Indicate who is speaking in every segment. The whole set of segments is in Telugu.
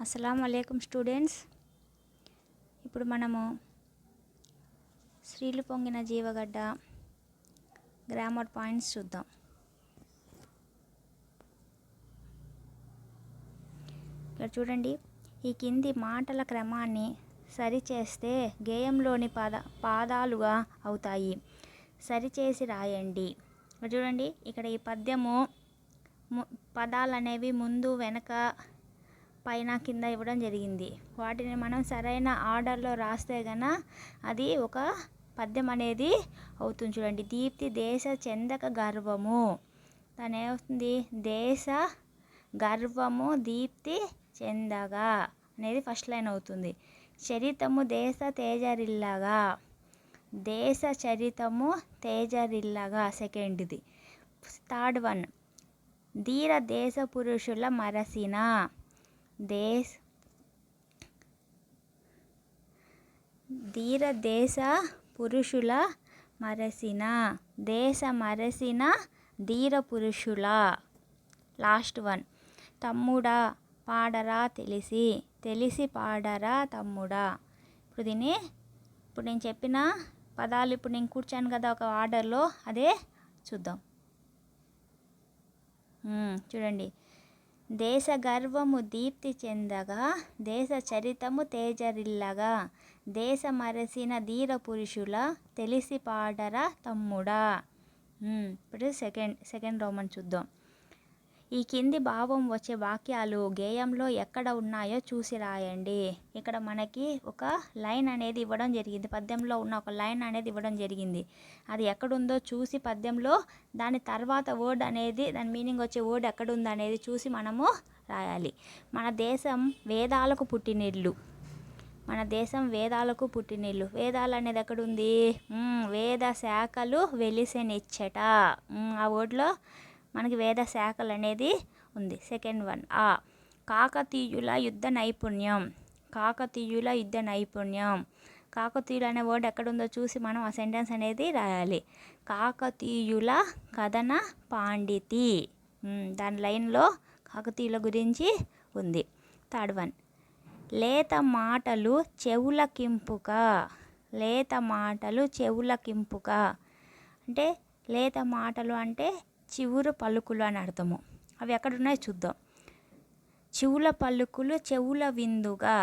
Speaker 1: అస్సలాముఅలైకుం స్టూడెంట్స్. ఇప్పుడు మనము శ్రీలు పొంగిన జీవగడ్డ గ్రామర్ పాయింట్స్ చూద్దాం. ఇక్కడ చూడండి, ఈ కింది మాటల క్రమాన్ని సరిచేస్తే గేయంలోని పాదాలుగా అవుతాయి. సరిచేసి రాయండి. ఇక్కడ చూడండి, ఇక్కడ ఈ పద్యము పదాలు అనేవి ముందు వెనక పైన కింద ఇవ్వడం జరిగింది. వాటిని మనం సరైన ఆర్డర్లో రాస్తే గన అది ఒక పద్యం అనేది అవుతుంది. చూడండి, దీప్తి దేశ చెందక గర్వము, దాని ఏమవుతుంది, దేశ గర్వము దీప్తి చెందగా అనేది ఫస్ట్ లైన్ అవుతుంది. చరితము దేశ తేజరిల్లగా, దేశ చరితము తేజరిల్లగా సెకండ్ది. థర్డ్ వన్, ధీర దేశ పురుషుల మరసిన, ధీర దేశ పురుషుల మరసిన, దేశ మరసిన ధీర పురుషుల. లాస్ట్ వన్, తమ్ముడా పాడరా తెలిసి, తెలిసి పాడరా తమ్ముడా. ఇప్పుడు నేను చెప్పిన పదాలు ఇప్పుడు నేను కూర్చాను కదా ఒక ఆర్డర్లో, అదే చూద్దాం. చూడండి, దేశ గర్వము దీప్తి చెందగా, దేశ చరితము తేజరిల్లగా, దేశ మరసిన ధీర పురుషుల, తెలిసి పాడరా తమ్ముడా. ఇప్పుడు సెకండ్ రోమన్ చూద్దాం. ఈ కింది భావం వచ్చే వాక్యాలు గేయంలో ఎక్కడ ఉన్నాయో చూసి రాయండి. ఇక్కడ మనకి ఒక లైన్ అనేది ఇవ్వడం జరిగింది, పద్యంలో ఉన్న ఒక లైన్ అనేది ఇవ్వడం జరిగింది. అది ఎక్కడుందో చూసి పద్యంలో దాని తర్వాత వర్డ్ అనేది, దాని మీనింగ్ వచ్చే వర్డ్ ఎక్కడుందో అనేది చూసి మనము రాయాలి. మన దేశం వేదాలకు పుట్టినిల్లు, మన దేశం వేదాలకు పుట్టినిల్లు. వేదాలు అనేది ఎక్కడుంది, వేద శాఖలు వెలిసెనిచ్చట. ఆ వర్డ్లో మనకి వేద శాఖలు అనేది ఉంది. సెకండ్ వన్, కాకతీయుల యుద్ధ నైపుణ్యం, కాకతీయుల యుద్ధ నైపుణ్యం. కాకతీయులు అనే వర్డ్ ఎక్కడుందో చూసి మనం ఆ సెంటెన్స్ అనేది రాయాలి. కాకతీయుల కథన పాండితి, దాని లైన్లో కాకతీయుల గురించి ఉంది. థర్డ్ వన్, లేత మాటలు చెవులకింపుక, లేత మాటలు చెవులకింపుక. అంటే లేత మాటలు అంటే చివురు పలుకులు అని అర్థము. అవి ఎక్కడున్నాయో చూద్దాం. చెవుల పలుకులు చెవుల విందుగా,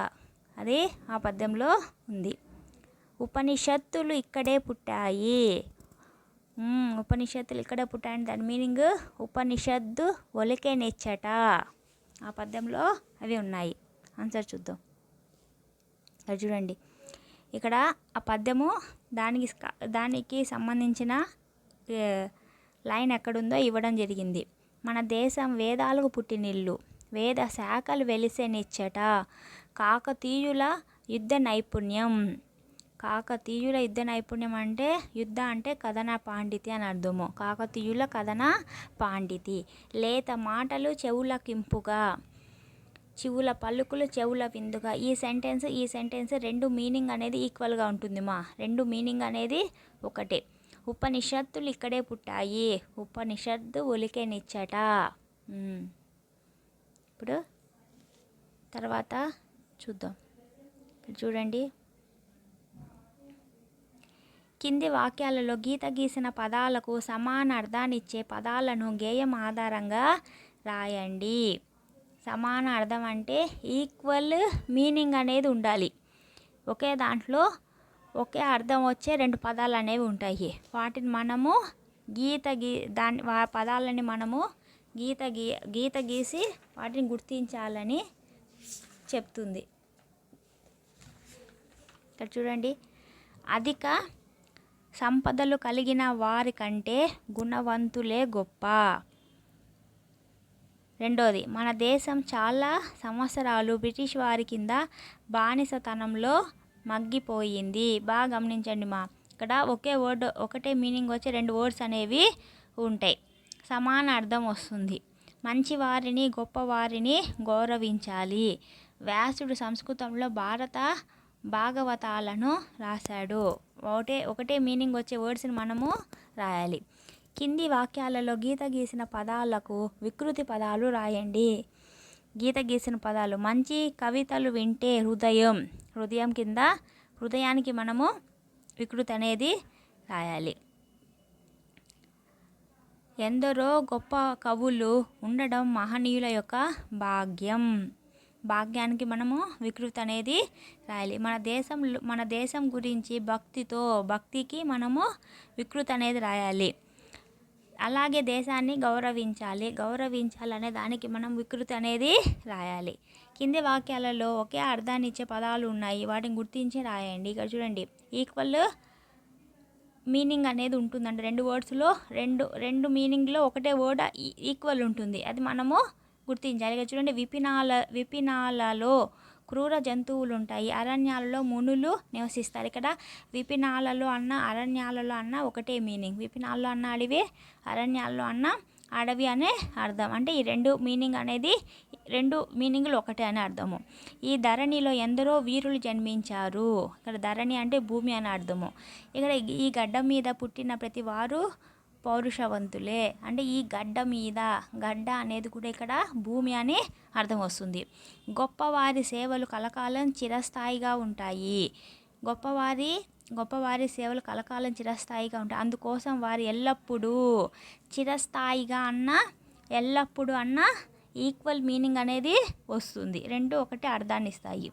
Speaker 1: అది ఆ పద్యంలో ఉంది. ఉపనిషత్తులు ఇక్కడే పుట్టాయి, ఉపనిషత్తులు ఇక్కడే పుట్టాయని దాని మీనింగ్ ఉపనిషత్తు ఒలికే నెచ్చట. ఆ పద్యంలో అవి ఉన్నాయి. ఆన్సర్ చూద్దాం. అది చూడండి, ఇక్కడ ఆ పద్యము దానికి సంబంధించిన లైన్ ఎక్కడుందో ఇవ్వడం జరిగింది. మన దేశం వేదాలకు పుట్టినిల్లు, వేద శాఖలు వెలిసెనిచ్చట, కాకతీయుల యుద్ధ నైపుణ్యం. కాకతీయుల యుద్ధ నైపుణ్యం అంటే యుద్ధ అంటే కథన పాండితి అని అర్థము. కాకతీయుల కథన పాండితి. లేత మాటలు చెవులకింపుగా, చెవుల పలుకులు చెవుల విందుగా. ఈ సెంటెన్స్ రెండు మీనింగ్ అనేది ఈక్వల్గా ఉంటుంది రెండు మీనింగ్ అనేది ఒకటే. ఉపనిషత్తులు ఇక్కడే పుట్టాయి, ఉపనిషత్తు ఒలికెనిచ్చట. ఇప్పుడు తర్వాత చూద్దాం. చూడండి, కింది వాక్యాలలో గీత గీసిన పదాలకు సమాన అర్థాన్ని ఇచ్చే పదాలను గేయం ఆధారంగా రాయండి. సమాన అర్థం అంటే ఈక్వల్ మీనింగ్ అనేది ఉండాలి. ఒకే దాంట్లో ఒకే అర్థం వచ్చే రెండు పదాలు అనేవి ఉంటాయి. వాటిని మనము పదాలని మనము గీత గీసి వాటిని గుర్తించాలని చెప్తుంది. ఇక్కడ చూడండి, అధిక సంపదలు కలిగిన వారి కంటే గుణవంతులే గొప్ప. రెండోది, మన దేశం చాలా సంవత్సరాలు బ్రిటిష్ వారి కింద బానిసతనంలో మగ్గిపోయింది. బాగా గమనించండి ఇక్కడ ఒకే వర్డ్ ఒకటే మీనింగ్ వచ్చే రెండు వర్డ్స్ అనేవి ఉంటాయి, సమాన అర్థం వస్తుంది. మంచివారిని గొప్పవారిని గౌరవించాలి. వ్యాసుడు సంస్కృతంలో భాగవతాలను రాశాడు. ఒకటే మీనింగ్ వచ్చే వర్డ్స్ని మనము రాయాలి. కింది వాక్యాలలో గీత గీసిన పదాలకు వికృతి పదాలు రాయండి. గీత గీసిన పదాలు. మంచి కవితలు వింటే హృదయం కింద హృదయానికి మనము వికృతి అనేది రాయాలి. ఎందరో గొప్ప కవులు ఉండడం మహనీయుల యొక్క భాగ్యానికి మనము వికృతి అనేది రాయాలి. మన దేశం గురించి భక్తికి మనము వికృతి అనేది రాయాలి. అలాగే దేశాన్ని గౌరవించాలనే దానికి మనం వికృతి అనేది రాయాలి. కింది వాక్యాలలో ఒకే అర్థాన్ని ఇచ్చే పదాలు ఉన్నాయి, వాటిని గుర్తించి రాయండి. ఇక్కడ చూడండి, ఈక్వల్ మీనింగ్ అనేది ఉంటుందండి. 2 వర్డ్స్లో రెండు మీనింగ్లో ఒకటే వర్డ్ ఈక్వల్ ఉంటుంది, అది మనము గుర్తించాలి. ఇక్కడ చూడండి, విపినాలలో క్రూర జంతువులు ఉంటాయి, అరణ్యాలలో మునులు నివసిస్తారు. ఇక్కడ విపినాలలో అన్న అరణ్యాలలో అన్న ఒకటే మీనింగ్. విపినాల్లో అన్న అడవి, అరణ్యాల్లో అన్న అడవి అనే అర్థం. అంటే ఈ 2 మీనింగ్లు ఒకటే అనే అర్థము. ఈ ధరణిలో ఎందరో వీరులు జన్మించారు. ఇక్కడ ధరణి అంటే భూమి అనే అర్థము. ఇక్కడ ఈ గడ్డ మీద పుట్టిన ప్రతి వారు పౌరుషవంతులే. అంటే ఈ గడ్డ అనేది కూడా ఇక్కడ భూమి అనే అర్థం వస్తుంది. గొప్పవారి సేవలు కలకాలం చిరస్థాయిగా ఉంటాయి. గొప్పవారి సేవలు కలకాలం చిరస్థాయిగా ఉంటాయి. అందుకోసం వారు ఎల్లప్పుడూ, చిరస్థాయిగా అన్న ఎల్లప్పుడూ అన్న ఈక్వల్ మీనింగ్ అనేది వస్తుంది. 2 ఒకటే అర్థాన్ని ఇస్తాయి.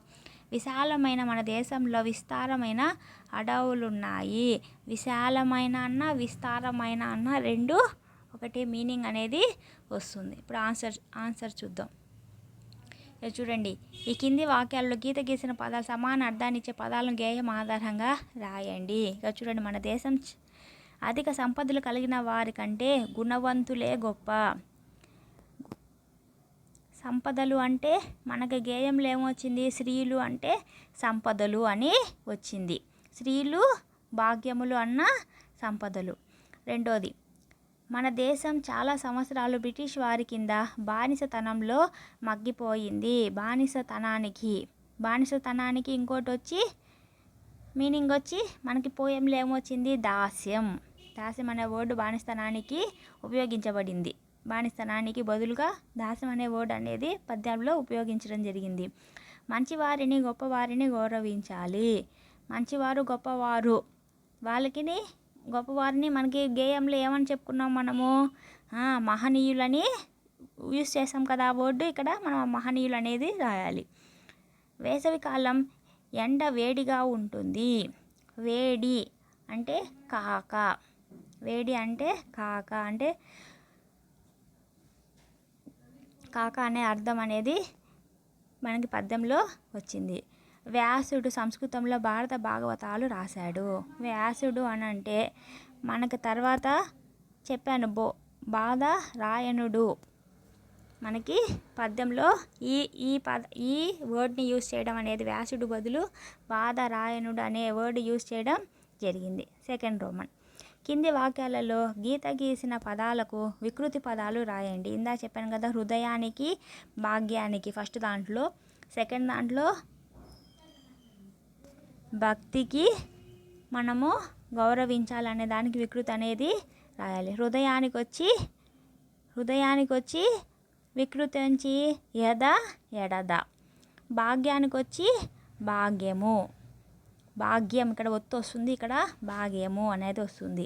Speaker 1: విశాలమైన మన దేశంలో విస్తారమైన అడవులున్నాయి. విశాలమైన అన్న విస్తారమైన అన్న 2 ఒకటే మీనింగ్ అనేది వస్తుంది. ఇప్పుడు ఆన్సర్ చూద్దాం. ఇక్కడ చూడండి, ఈ కింది వాక్యాల్లో గీత గీసిన పదాలు సమాన అర్థాన్ని ఇచ్చే పదాలను గేయం ఆధారంగా రాయండి. ఇక్కడ చూడండి, మన దేశం అధిక సంపదలు కలిగిన వారి కంటే గుణవంతులే గొప్ప. సంపదలు అంటే మనకి గేయంలో ఏమొచ్చింది, స్త్రీలు అంటే సంపదలు అని వచ్చింది. స్త్రీలు భాగ్యములు అన్న సంపదలు. 2వది, మన దేశం చాలా సంవత్సరాలు బ్రిటిష్ వారి కింద బానిసతనంలో మగ్గిపోయింది. బానిసతనానికి ఇంకోటి వచ్చి మీనింగ్ వచ్చి మనకి పోయంలో ఏమొచ్చింది, దాస్యం అనే వర్డ్ బానిసతనానికి ఉపయోగించబడింది. బానిసతనానికి బదులుగా దాస్యం అనే వర్డ్ అనేది పద్యంలో ఉపయోగించడం జరిగింది. మంచివారిని గొప్పవారిని గౌరవించాలి. మంచివారు గొప్పవారు, గొప్పవారిని మనకి గేయంలో ఏమని చెప్పుకున్నాం మనము, మహనీయులని యూస్ చేసాం కదా ఆ వర్డ్. ఇక్కడ మనం మహనీయులు అనేది రాయాలి. వేసవికాలం ఎండ వేడిగా ఉంటుంది. వేడి అంటే కాక అంటే కాక అనే అర్థం అనేది మనకి పద్యంలో వచ్చింది. వ్యాసుడు సంస్కృతంలో భారత భాగవతాలు రాశాడు. వ్యాసుడు అని అంటే మనకు తర్వాత చెప్పాను, బాదరాయణుడు. మనకి పద్యంలో ఈ వర్డ్ని యూజ్ చేయడం అనేది వ్యాసుడు బదులు బాదరాయణుడు అనే వర్డ్ యూజ్ చేయడం జరిగింది. 2nd Roman. కింది వాక్యాలలో గీత గీసిన పదాలకు వికృతి పదాలు రాయండి. ఇందా చెప్పాను కదా, హృదయానికి భాగ్యానికి ఫస్ట్ దాంట్లో, 2nd దాంట్లో భక్తికి మనము గౌరవించాలనే దానికి వికృతి అనేది రాయాలి. హృదయానికి వచ్చి వికృతి నుంచి ఎడద. భాగ్యానికి వచ్చి భాగ్యం ఇక్కడ ఒత్తు వస్తుంది, ఇక్కడ భాగ్యము అనేది వస్తుంది.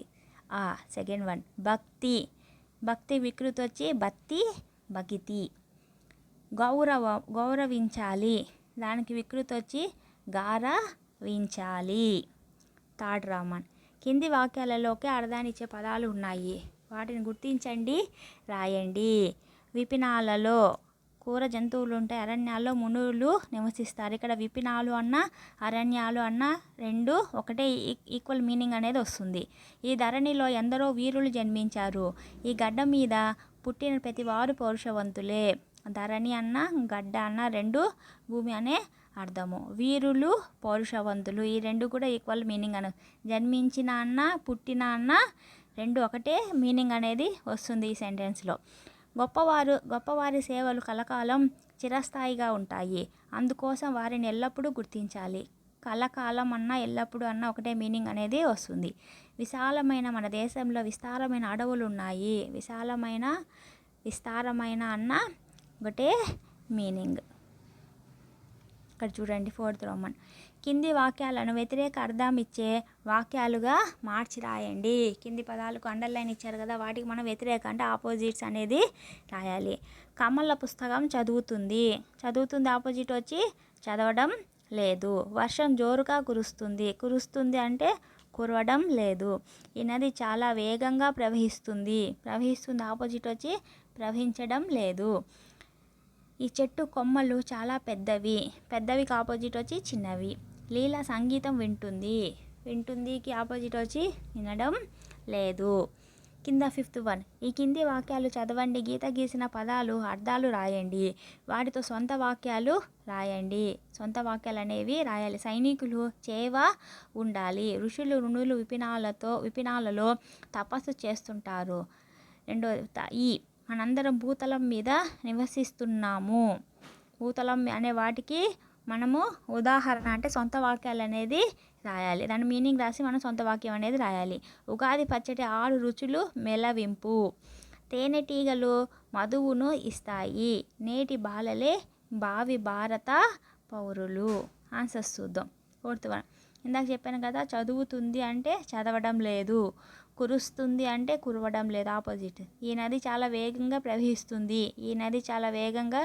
Speaker 1: 2nd one. భక్తి వికృతి వచ్చి భగితి. గౌరవించాలి, దానికి వికృతి వచ్చి గారవించాలి. 3rd Roman. కింది వాక్యాలలోకి అర్థాన్ని ఇచ్చే పదాలు ఉన్నాయి, వాటిని గుర్తించండి, రాయండి. విపినాలలో క్రూర జంతువులు ఉంటాయి, అరణ్యాల్లో మునులు నివసిస్తారు. ఇక్కడ విపినాలు అన్న అరణ్యాలు అన్న 2 ఒకటే ఈక్వల్ మీనింగ్ అనేది వస్తుంది. ఈ ధరణిలో ఎందరో వీరులు జన్మించారు. ఈ గడ్డ మీద పుట్టిన ప్రతి వారు పౌరుషవంతులే. ధరణి అన్న గడ్డ అన్న 2 భూమి అనే అర్థము. వీరులు పౌరుషవంతులు ఈ 2 కూడా ఈక్వల్ మీనింగ్ జన్మించిన అన్న పుట్టిన అన్న 2 ఒకటే మీనింగ్ అనేది వస్తుంది ఈ సెంటెన్స్లో. గొప్పవారి సేవలు కలకాలం చిరస్థాయిగా ఉంటాయి. అందుకోసం వారిని ఎల్లప్పుడూ గుర్తించాలి. కలకాలం అన్న ఎల్లప్పుడూ అన్న ఒకటే మీనింగ్ అనేది వస్తుంది. విశాలమైన మన దేశంలో విస్తారమైన అడవులు ఉన్నాయి. విస్తారమైన అన్న ఒకటే మీనింగ్. ఇక్కడ చూడండి 4th రోమన్. కింది వాక్యాలను వ్యతిరేక అర్థం ఇచ్చే వాక్యాలుగా మార్చి రాయండి. కింది పదాలకు అండర్లైన్ ఇచ్చారు కదా, వాటికి మనం వ్యతిరేక అంటే ఆపోజిట్స్ అనేది రాయాలి. కమల పుస్తకం చదువుతుంది. చదువుతుంది ఆపోజిట్ వచ్చి చదవడం లేదు. వర్షం జోరుగా కురుస్తుంది. కురుస్తుంది అంటే కురవడం లేదు. ఈ నది చాలా వేగంగా ప్రవహిస్తుంది. ప్రవహిస్తుంది ఆపోజిట్ వచ్చి ప్రవహించడం లేదు. ఈ చెట్టు కొమ్మలు చాలా పెద్దవి. పెద్దవికి ఆపోజిట్ వచ్చి చిన్నవి. లీల సంగీతం వింటుంది. వింటుందికి ఆపోజిట్ వచ్చి వినడం లేదు. కింద 5th వన్. ఈ కింది వాక్యాలు చదవండి. గీత గీసిన పదాలు అర్థాలు రాయండి. వాటితో సొంత వాక్యాలు రాయండి. సొంత వాక్యాలు అనేవి రాయాలి. సైనికులు చేవ ఉండాలి. ఋషులు రుణులు విపినాలలో తపస్సు చేస్తుంటారు. ఈ మనందరం భూతలం మీద నివసిస్తున్నాము. భూతలం అనే వాటికి మనము ఉదాహరణ అంటే సొంత వాక్యాలు అనేది రాయాలి. దాని మీనింగ్ రాసి మనం సొంత వాక్యం అనేది రాయాలి. ఉగాది పచ్చడి 6 రుచులు మెలవింపు. తేనెటీగలు మధువును ఇస్తాయి. నేటి బాలలే భావి భారత పౌరులు. ఆన్సర్స్ చూద్దాం. 4th one. ఇందాక చెప్పాను కదా, చదువుతుంది అంటే చదవడం లేదు. కురుస్తుంది అంటే కురవడం లేదు ఆపోజిట్. ఈ నది చాలా వేగంగా ప్రవహిస్తుంది. ఈ నది చాలా వేగంగా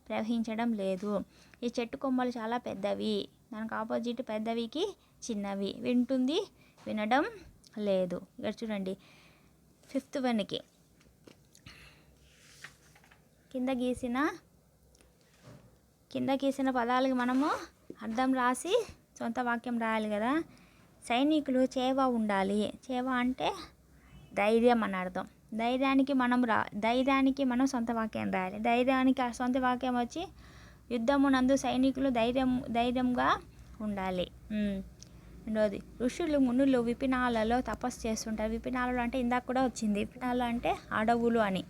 Speaker 1: ప్రవహించడం లేదు. ఈ చెట్టు కొమ్మలు చాలా పెద్దవి. దానికి ఆపోజిట్ పెద్దవికి చిన్నవి. వింటుంది వినడం లేదు. ఇక్కడ చూడండి 5th వన్కి కింద గీసిన పదాలకి మనము అర్థం రాసి సొంత వాక్యం రాయాలి కదా. సైనికులు చేవ ఉండాలి. చేవ అంటే ధైర్యం అని అర్థం. ధైర్యానికి మనం సొంత వాక్యం రాయాలి. ధైర్యానికి ఆ సొంత వాక్యం వచ్చి యుద్ధమునందు సైనికులు ధైర్యంగా ఉండాలి. రెండోది, ఋషులు మునులు విపినాలలో తపస్సు చేస్తుంటారు. విపినాలలో అంటే ఇందాక కూడా వచ్చింది. విపినాలు అంటే అడవులు అని.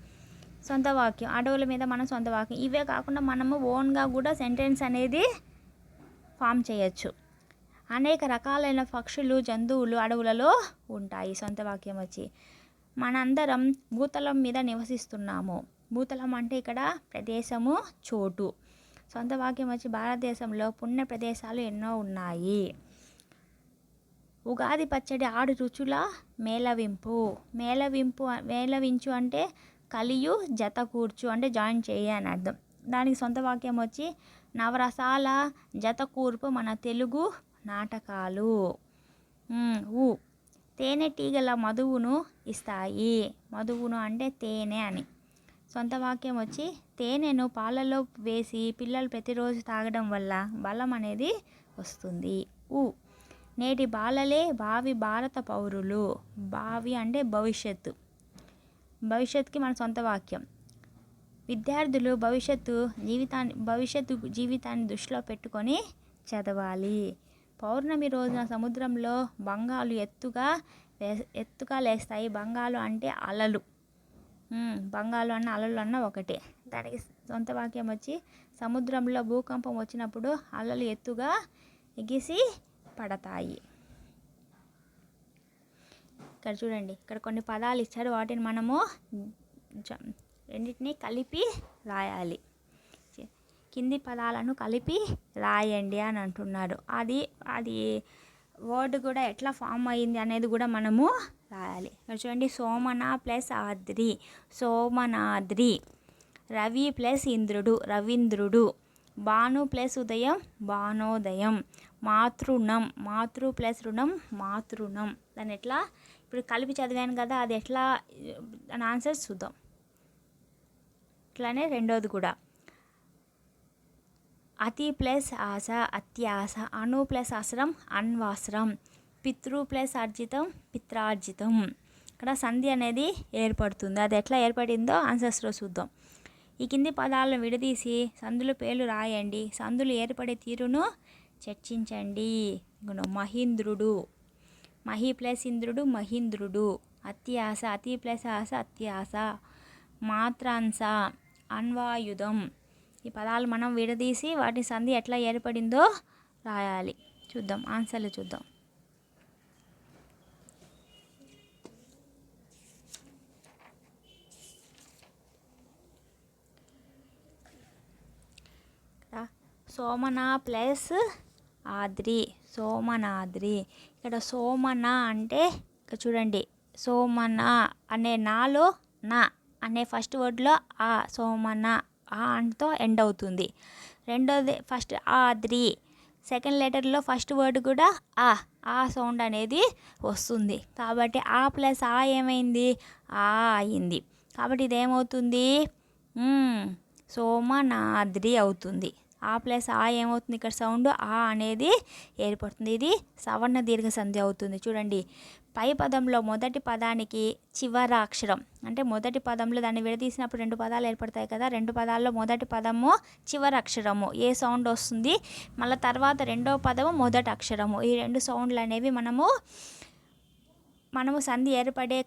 Speaker 1: సొంత వాక్యం అడవుల మీద మనం సొంత వాక్యం. ఇవే కాకుండా మనము ఓన్గా కూడా సెంటెన్స్ అనేది ఫామ్ చేయొచ్చు. అనేక రకాలైన పక్షులు జంతువులు అడవులలో ఉంటాయి. సొంత వాక్యం వచ్చి మనందరం భూతలం మీద నివసిస్తున్నాము. భూతలం అంటే ఇక్కడ ప్రదేశము, చోటు. సొంత వాక్యం వచ్చి భారతదేశంలో పుణ్య ప్రదేశాలు ఎన్నో ఉన్నాయి. ఉగాది పచ్చడి 6 రుచుల మేళవించు అంటే కలియు జత కూర్చు అంటే జాయిన్ చేయి అని అర్థం. దానికి సొంత వాక్యం వచ్చి నవరసాల జత కూర్పు మన తెలుగు నాటకాలు. తేనెటీగల మధువును ఇస్తాయి. మధువును అంటే తేనె అని. సొంత వాక్యం వచ్చి తేనెను పాలలో వేసి పిల్లలు ప్రతిరోజు తాగడం వల్ల బలం అనేది వస్తుంది. నేటి బాలలే భావి భారత పౌరులు. భావి అంటే భవిష్యత్తుకి మన సొంత వాక్యం. విద్యార్థులు భవిష్యత్తు జీవితాన్ని దృష్టిలో పెట్టుకొని చదవాలి. పౌర్ణమి రోజున సముద్రంలో బంగాలు ఎత్తుగా లేస్తాయి. బంగాలు అంటే అలలు. బంగాలు అన్న అలలు అన్న ఒకటే. దానికి సొంత వాక్యం వచ్చి సముద్రంలో భూకంపం వచ్చినప్పుడు అలలు ఎత్తుగా ఎగిసి పడతాయి. ఇక్కడ చూడండి, ఇక్కడ కొన్ని పదాలు ఇచ్చారు. వాటిని మనము రెండింటినీ కలిపి రాయాలి. కింది పదాలను కలిపి రాయండి అని అంటున్నారు. అది వర్డ్ కూడా ఎట్లా ఫామ్ అయ్యింది అనేది కూడా మనము రాయాలి. ఇక్కడ చూడండి, సోమన ప్లస్ ఆద్రి సోమనాద్రి. రవి ప్లస్ ఇంద్రుడు రవీంద్రుడు. భాను ప్లస్ ఉదయం భానోదయం. మాతృణం మాతృ ప్లస్ రుణం మాతృణం. దాన్ని ఎట్లా ఇప్పుడు కలిపి చదివాను కదా, అది ఎట్లా దాని ఆన్సర్స్ చూద్దాం. ఇట్లానే రెండోది కూడా అతి ప్లస్ ఆశ అత్యాశ. అణు ప్లస్ అసరం అన్వాసరం. పితృ ప్లస్ అర్జితం పిత్రార్జితం. ఇక్కడ సంధి అనేది ఏర్పడుతుంది. అది ఎట్లా ఏర్పడిందో ఆన్సర్స్లో చూద్దాం. ఈ కింది పదాలను విడదీసి సందుల పేర్లు రాయండి. సందులు ఏర్పడే తీరును చర్చించండి. మహీంద్రుడు. మహి ప్లస్ ఇంద్రుడు మహీంద్రుడు. అత్యాశ అతి ప్లస్ ఆశ అత్యాశ. మాత్రాంశ అన్వాయుధం. ఈ పదాలు మనం విడదీసి వాటి సంధి ఎట్లా ఏర్పడిందో రాయాలి. చూద్దాం, ఆన్సర్లు చూద్దాం. సోమన ప్లస్ ఆద్రి, సోమనాద్రి. ఇక్కడ సోమన అంటే ఇక్కడ చూడండి, సోమన అనే నాలో నా అనే ఫస్ట్ వర్డ్లో ఆ, సోమన ఆ అంటతో ఎండ్ అవుతుంది. రెండోది ఫస్ట్ ఆద్రి, సెకండ్ లెటర్లో ఫస్ట్ వర్డ్ కూడా ఆ సౌండ్ అనేది వస్తుంది. కాబట్టి ఆ ప్లస్ ఆ ఏమైంది, ఆ అయింది. కాబట్టి ఇదేమవుతుంది, సోమనాద్రి అవుతుంది. ఆ ప్లస్ ఆ ఏమవుతుంది, ఇక్కడ సౌండ్ ఆ అనేది ఏర్పడుతుంది. ఇది సవర్ణ దీర్ఘ సంధి అవుతుంది. చూడండి, పై పదంలో మొదటి పదానికి చివరి అక్షరం, అంటే మొదటి పదంలో దాన్ని విడదీసినప్పుడు 2 పదాలు ఏర్పడతాయి కదా, 2 పదాల్లో మొదటి పదము చివరి అక్షరము ఏ సౌండ్ వస్తుంది, మళ్ళీ తర్వాత రెండో పదము మొదటి అక్షరము, ఈ 2 సౌండ్లు అనేవి మనము సంధి ఏర్పడే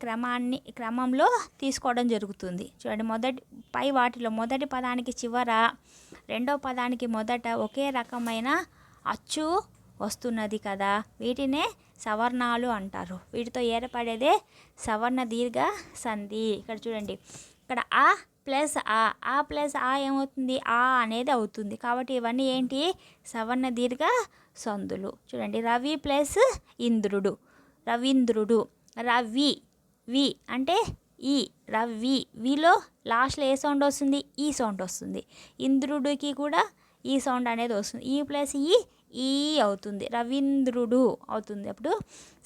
Speaker 1: క్రమంలో తీసుకోవడం జరుగుతుంది. చూడండి, పై వాటిలో మొదటి పదానికి చివర, రెండో పదానికి మొదట ఒకే రకమైన అచ్చు వస్తున్నది కదా, వీటినే సవర్ణాలు అంటారు. వీటితో ఏర్పడేదే సవర్ణ దీర్ఘ సంధి. ఇక్కడ చూడండి, ఇక్కడ ఆ ప్లస్ ఆ ఏమవుతుంది, ఆ అనేది అవుతుంది. కాబట్టి ఇవన్నీ ఏంటి, సవర్ణ దీర్ఘ సంధులు. చూడండి, రవి ప్లస్ ఇంద్రుడు, రవీంద్రుడు. రవి వి అంటే ఈ, రవి విలో లాస్ట్లో ఏ సౌండ్ వస్తుంది, ఈ సౌండ్ వస్తుంది. ఇంద్రుడికి కూడా ఈ సౌండ్ అనేది వస్తుంది. ఈ ప్లస్ ఈ అవుతుంది, రవీంద్రుడు అవుతుంది. అప్పుడు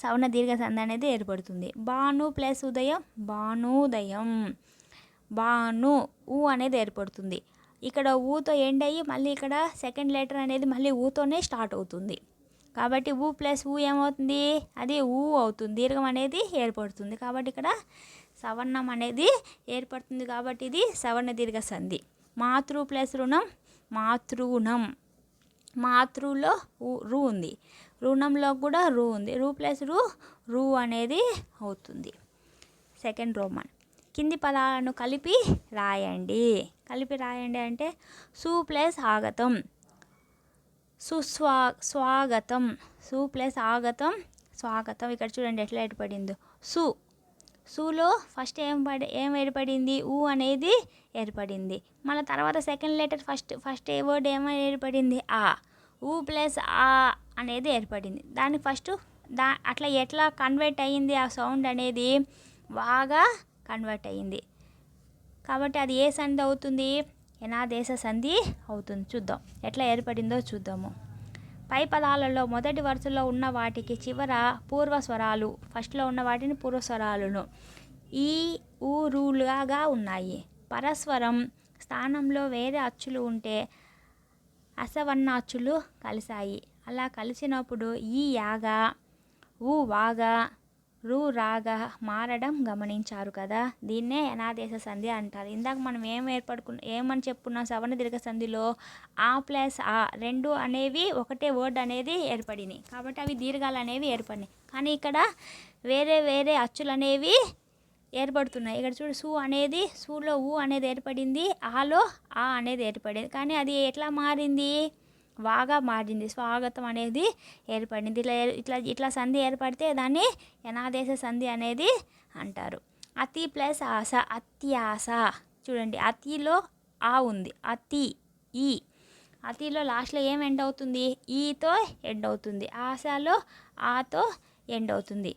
Speaker 1: సవర్ణ దీర్ఘ సంధి అనేది ఏర్పడుతుంది. భాను ప్లస్ ఉదయం, భానుదయం. భాను ఊ అనేది ఏర్పడుతుంది. ఇక్కడ ఊతో ఎండ్ అయ్యి మళ్ళీ ఇక్కడ సెకండ్ లెటర్ అనేది మళ్ళీ ఊతోనే స్టార్ట్ అవుతుంది. కాబట్టి ఊ ప్లస్ ఊ ఏమవుతుంది, అది ఊ అవుతుంది, దీర్ఘం అనేది ఏర్పడుతుంది. కాబట్టి ఇక్కడ సవర్ణం అనేది ఏర్పడుతుంది. కాబట్టి ఇది సవర్ణ దీర్ఘ సంధి. మాతృ ప్లస్ రుణం, మాతృణం. మాతృలో రు ఉంది, రుణంలో కూడా రు ఉంది, రు ప్లస్ రు అనేది అవుతుంది. Second Roman. కింది పదాలను కలిపి రాయండి. కలిపి రాయండి అంటే సు ప్లస్ ఆగతం, స్వాగతం. సు ప్లస్ ఆగతం, స్వాగతం. ఇక్కడ చూడండి ఎట్లా ఏర్పడిందో, సులో ఫస్ట్ ఏం ఏర్పడింది, ఊ అనేది ఏర్పడింది. మళ్ళీ తర్వాత సెకండ్ లెటర్ ఫస్ట్ ఏ వర్డ్ ఏమైనా ఏర్పడింది, ఆ. ఊ ప్లస్ ఆ అనేది ఏర్పడింది. దాన్ని ఫస్ట్ అట్లా ఎట్లా కన్వర్ట్ అయ్యింది, ఆ సౌండ్ అనేది బాగా కన్వర్ట్ అయ్యింది. కాబట్టి అది ఏ సంధి అవుతుంది, యనాదేశ సంధి అవుతుంది. చూద్దాం ఎట్లా ఏర్పడిందో చూద్దాము. పై పదాలలో మొదటి వరుసలో ఉన్న వాటికి చివర పూర్వస్వరాలు, ఫస్ట్లో ఉన్న వాటిని పూర్వస్వరాలను ఈ ఊ రూలుగా ఉన్నాయి. పరస్వరం స్థానంలో వేరే అచ్చులు ఉంటే అసవర్ణ అచ్చులు కలిశాయి. అలా కలిసినప్పుడు ఈ యాగా, ఊ వాగా, రు రాగా మారడం గమనించారు కదా, దీన్నే యనాదేశ సంధి అంటారు. ఇందాక మనం ఏమని చెప్పుకున్నాం, సవర్ణ దీర్ఘ సంధిలో ఆ ప్లస్ ఆ రెండు అనేవి ఒకటే వర్డ్ అనేది ఏర్పడినాయి. కాబట్టి అవి దీర్ఘాలు అనేవి ఏర్పడినాయి. కానీ ఇక్కడ వేరే వేరే అచ్చులు అనేవి ఏర్పడుతున్నాయి. ఇక్కడ చూడు, సు అనేది సులో ఊ అనేది ఏర్పడింది, ఆలో ఆ అనేది ఏర్పడింది. కానీ అది ఎట్లా మారింది, వాగా మారింది, స్వాగతం అనేది ఏర్పడింది. ఇట్లా సంధి ఏర్పడితే దాన్ని యనాదేశ సంధి అనేది అంటారు. అతి ప్లస్ ఆశ, అత్యాశ. చూడండి, అతిలో ఆ ఉంది, అతి ఈ. అతిలో లాస్ట్లో ఏం ఎండ్ అవుతుంది, ఈతో ఎండ్ అవుతుంది. ఆశలో ఆతో ఎండ్ అవుతుంది.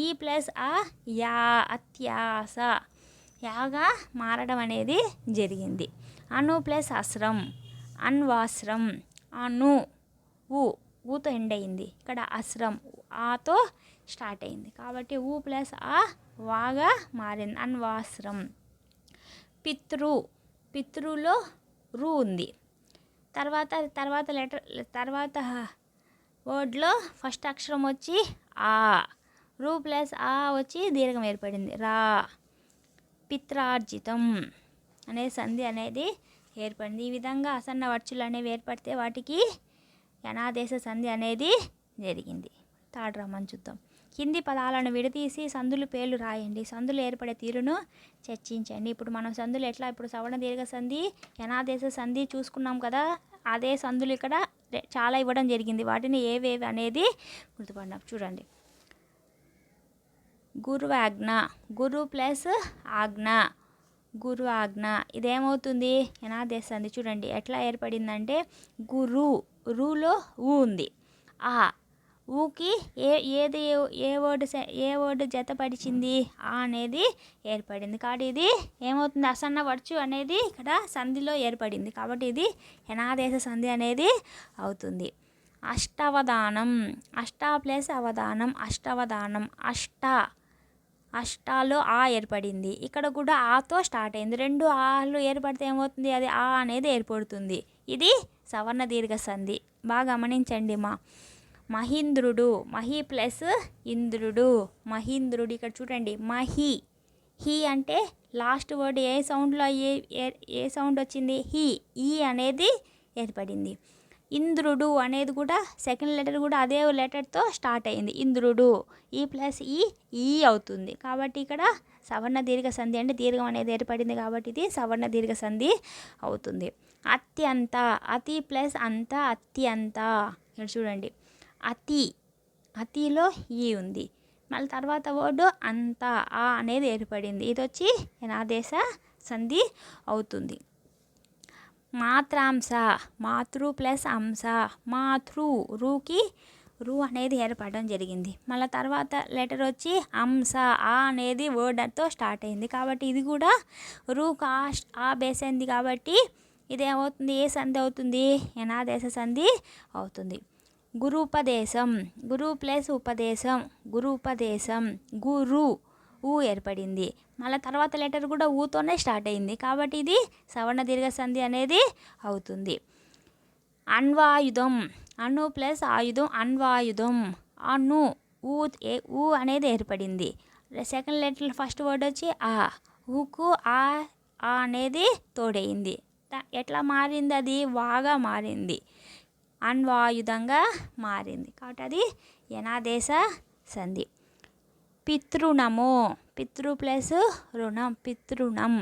Speaker 1: ఈ ప్లస్ ఆ యా, అత్యాశ, యాగా మారడం అనేది జరిగింది. అను ప్లస్ అస్రం, అన్వాస్రం. అను ఊతో ఎండ్ అయింది, ఇక్కడ అస్రం ఆతో స్టార్ట్ అయింది. కాబట్టి ఊ ప్లస్ ఆ వాగా మారింది, అన్వాస్రం. పితృలో రు ఉంది. తర్వాత వర్డ్లో ఫస్ట్ అక్షరం వచ్చి ఆ, రు ప్లస్ ఆ వచ్చి దీర్ఘం ఏర్పడింది, రా. పిత్రార్జితం అనే సంధి అనేది ఏర్పడింది. ఈ విధంగా అసన్న వర్చులు అనేవి ఏర్పడితే వాటికి యనాదేశ సంధి అనేది జరిగింది. థర్డ్ రమ్మని చూద్దాం. కింది పదాలను విడదీసి సందులు పేర్లు రాయండి. సందులు ఏర్పడే తీరును చర్చించండి. ఇప్పుడు మనం సందులు ఇప్పుడు సవర్ణ దీర్ఘ సంధి, యనాదేశ సంధి చూసుకున్నాం కదా, అదే సందులు ఇక్కడ చాలా ఇవ్వడం జరిగింది. వాటిని ఏవేవి అనేది గుర్తుపడినాం. చూడండి, గురువాజ్ఞ, గురు ప్లస్ ఆజ్ఞ, గురు ఆజ్ఞ. ఇదేమవుతుంది యనాదేశ సంధి. చూడండి ఎట్లా ఏర్పడిందంటే రూలో ఊ ఉంది. ఆ ఊకి ఏది ఏ వర్డ్ జతపరిచింది ఆ అనేది ఏర్పడింది. కాబట్టి ఇది ఏమవుతుంది అసన్న వర్చు అనేది ఇక్కడ సంధిలో ఏర్పడింది. కాబట్టి ఇది యనాదేశ సంధి అనేది అవుతుంది. అష్టావధానం. ప్లస్ అవధానం అష్టావధానం. అష్టాలో ఆ ఏర్పడింది. ఇక్కడ కూడా ఆతో స్టార్ట్ అయింది. 2 ఆలు ఏర్పడితే ఏమవుతుంది అది ఆ అనేది ఏర్పడుతుంది. ఇది సవర్ణ దీర్ఘ సంధి. బాగా గమనించండి. మహీంద్రుడు. మహి ప్లస్ ఇంద్రుడు. మహీంద్రుడు. ఇక్కడ చూడండి హీ అంటే లాస్ట్ వర్డ్ ఏ సౌండ్లో ఏ సౌండ్ వచ్చింది హీ. ఈ అనేది ఏర్పడింది. ఇంద్రుడు అనేది కూడా సెకండ్ లెటర్ కూడా అదే లెటర్తో స్టార్ట్ అయింది. ఇంద్రుడు. ఈ ప్లస్ ఈ అవుతుంది. కాబట్టి ఇక్కడ సవర్ణ దీర్ఘ సంధి అంటే దీర్ఘం అనేది ఏర్పడింది కాబట్టి ఇది సవర్ణ దీర్ఘ సంధి అవుతుంది. అత్యంత. అతి ప్లస్ అంత అత్యంత. ఇక్కడ చూడండి అతిలో ఈ ఉంది. మళ్ళీ తర్వాత వర్డ్ అంత ఆ అనేది ఏర్పడింది. ఇది వచ్చి యనాదేశ సంధి అవుతుంది. మాత్రాంశ. మాతృ ప్లస్ అంశ. రూకి రూ అనేది ఏర్పడడం జరిగింది. మళ్ళీ తర్వాత లెటర్ వచ్చి అంశ ఆ అనేది వర్డ్తో స్టార్ట్ అయింది. కాబట్టి ఇది కూడా రూ కాస్ట్ ఆ బేస్ అయింది. కాబట్టి ఇది ఏమవుతుంది ఏ సంధి అవుతుంది యనాదేశ సంధి అవుతుంది. గురుపదేశం. గురు ప్లస్ ఉపదేశం. గురు ఊ ఏర్పడింది. మళ్ళీ తర్వాత లెటర్ కూడా ఊతోనే స్టార్ట్ అయింది. కాబట్టి ఇది సవర్ణ దీర్ఘ సంధి అనేది అవుతుంది. అణ్వాయుధం. అణు ప్లస్ ఆయుధం అణ్వాయుధం. ఊ అనేది ఏర్పడింది. సెకండ్ లెటర్ ఫస్ట్ వర్డ్ వచ్చి ఆ. ఊకు ఆ అనేది తోడైంది. ఎట్లా మారింది అది వాగా మారింది. అణ్వాయుధంగా మారింది. కాబట్టి అది యనాదేశ సంధి. పితృణము. పితృ ప్లస్ రుణం.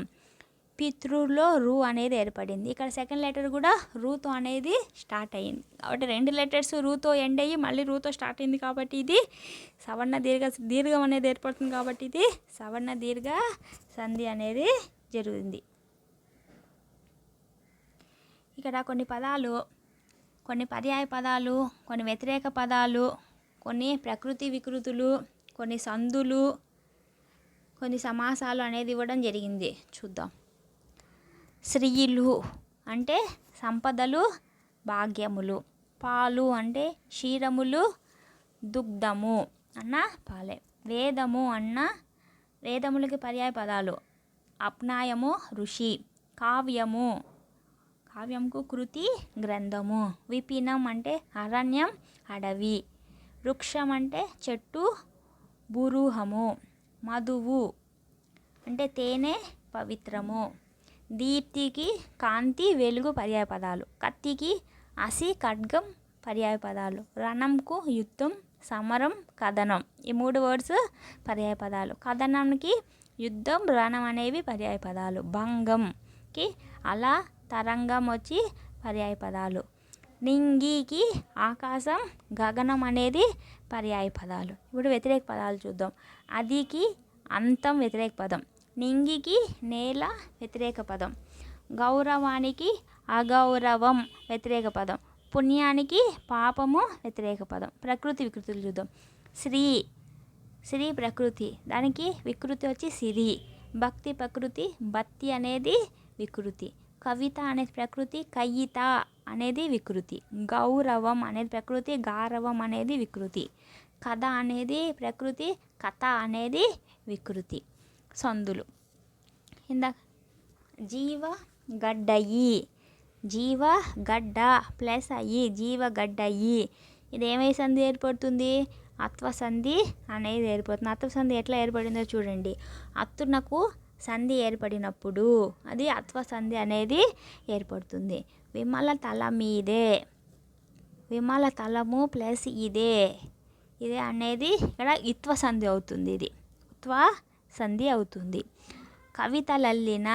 Speaker 1: పితృలో రూ అనేది ఏర్పడింది. ఇక్కడ సెకండ్ లెటర్ కూడా రూతో అనేది స్టార్ట్ అయ్యింది. కాబట్టి 2 లెటర్స్ రూతో ఎండ్ అయ్యి మళ్ళీ రూతో స్టార్ట్ అయింది. కాబట్టి ఇది సవర్ణ దీర్ఘం అనేది ఏర్పడుతుంది. కాబట్టి ఇది సవర్ణ దీర్ఘ సంధి అనేది జరిగింది. ఇక్కడ కొన్ని పదాలు, కొన్ని పర్యాయ పదాలు, కొన్ని వ్యతిరేక పదాలు, కొన్ని ప్రకృతి వికృతులు, కొన్ని సందులు, కొన్ని సమాసాలు అనేది ఇవ్వడం జరిగింది. చూద్దాం. శ్రీలు అంటే సంపదలు భాగ్యములు. పాలు అంటే క్షీరములు దుగ్ధము అన్న పాలే. వేదము అన్న వేదములకి పర్యాయ పదాలు అప్నాయము ఋషి. కావ్యంకు కృతి గ్రంథము. విపినం అంటే అరణ్యం అడవి. వృక్షం అంటే చెట్టు బురూహము. మధువు అంటే తేనె పవిత్రము. దీప్తికి కాంతి వెలుగు పర్యాయ పదాలు. కత్తికి అసి ఖడ్గం పర్యాయ పదాలు. రణంకు యుద్ధం సమరం కథనం. ఈ 3 వర్డ్స్ పర్యాయ పదాలు. కథనంకి యుద్ధం రణం అనేవి పర్యాయ పదాలు. భంగంకి అలా తరంగం వచ్చి పర్యాయ పదాలు. నింగికి ఆకాశం గగనం అనేది పర్యాయ పదాలు. ఇప్పుడు వ్యతిరేక పదాలు చూద్దాం. అదికి అంతం వ్యతిరేక పదం. నింగికి నేల వ్యతిరేక పదం. గౌరవానికి అగౌరవం వ్యతిరేక పదం. పుణ్యానికి పాపము వ్యతిరేక పదం. ప్రకృతి వికృతులు చూద్దాం. శ్రీ ప్రకృతి, దానికి వికృతి వచ్చి సిరి. భక్తి ప్రకృతి, భక్తి అనేది వికృతి. కవిత అనేది ప్రకృతి, కయిత అనేది వికృతి. గౌరవం అనేది ప్రకృతి, గారవం అనేది వికృతి. కథ అనేది ప్రకృతి, కథ అనేది వికృతి. సందులు జీవగడ్డయి. జీవగడ్డ ప్లస్ అయ్యి జీవగడ్డయి. ఇది ఏమై సంధి ఏర్పడుతుంది అత్వ సంధి అనేది ఏర్పడుతుంది. అత్వ సంధి ఎట్లా ఏర్పడిందో చూడండి. అత్తునకు సంధి ఏర్పడినప్పుడు అది అత్వ సంధి అనేది ఏర్పడుతుంది. విమల తల మీదే. విమల తలము ప్లస్ ఇదే అనేది ఇక్కడ ఇత్వ సంధి అవుతుంది. ఇది ఉత్వ సంధి అవుతుంది. కవితలల్లిన.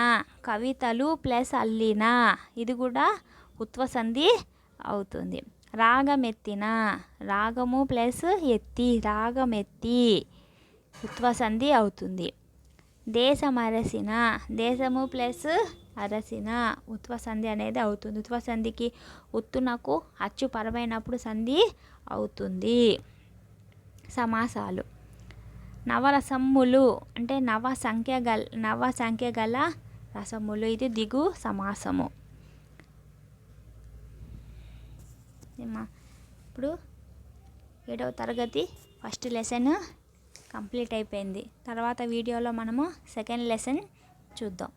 Speaker 1: కవితలు ప్లస్ అల్లిన ఇది కూడా ఉత్వ సంధి అవుతుంది. రాగమెత్తిన. రాగము ప్లస్ ఎత్తి రాగమెత్తి ఉత్వ సంధి అవుతుంది. దేశమరసిన, దేశము ప్లస్ అరసిన ఉత్వ సంధి అనేది అవుతుంది. ఉత్వ సంధికి ఉత్తునకు అచ్చు పరమైనప్పుడు సంధి అవుతుంది. సమాసాలు. నవరసమ్ములు అంటే నవ సంఖ్య గల రసములు. ఇది దిగు సమాసము. ఇప్పుడు 7వ తరగతి ఫస్ట్ లెసన్ కంప్లీట్ అయిపోయింది. తర్వాత వీడియోలో మనము సెకండ్ లెసన్ చూద్దాం.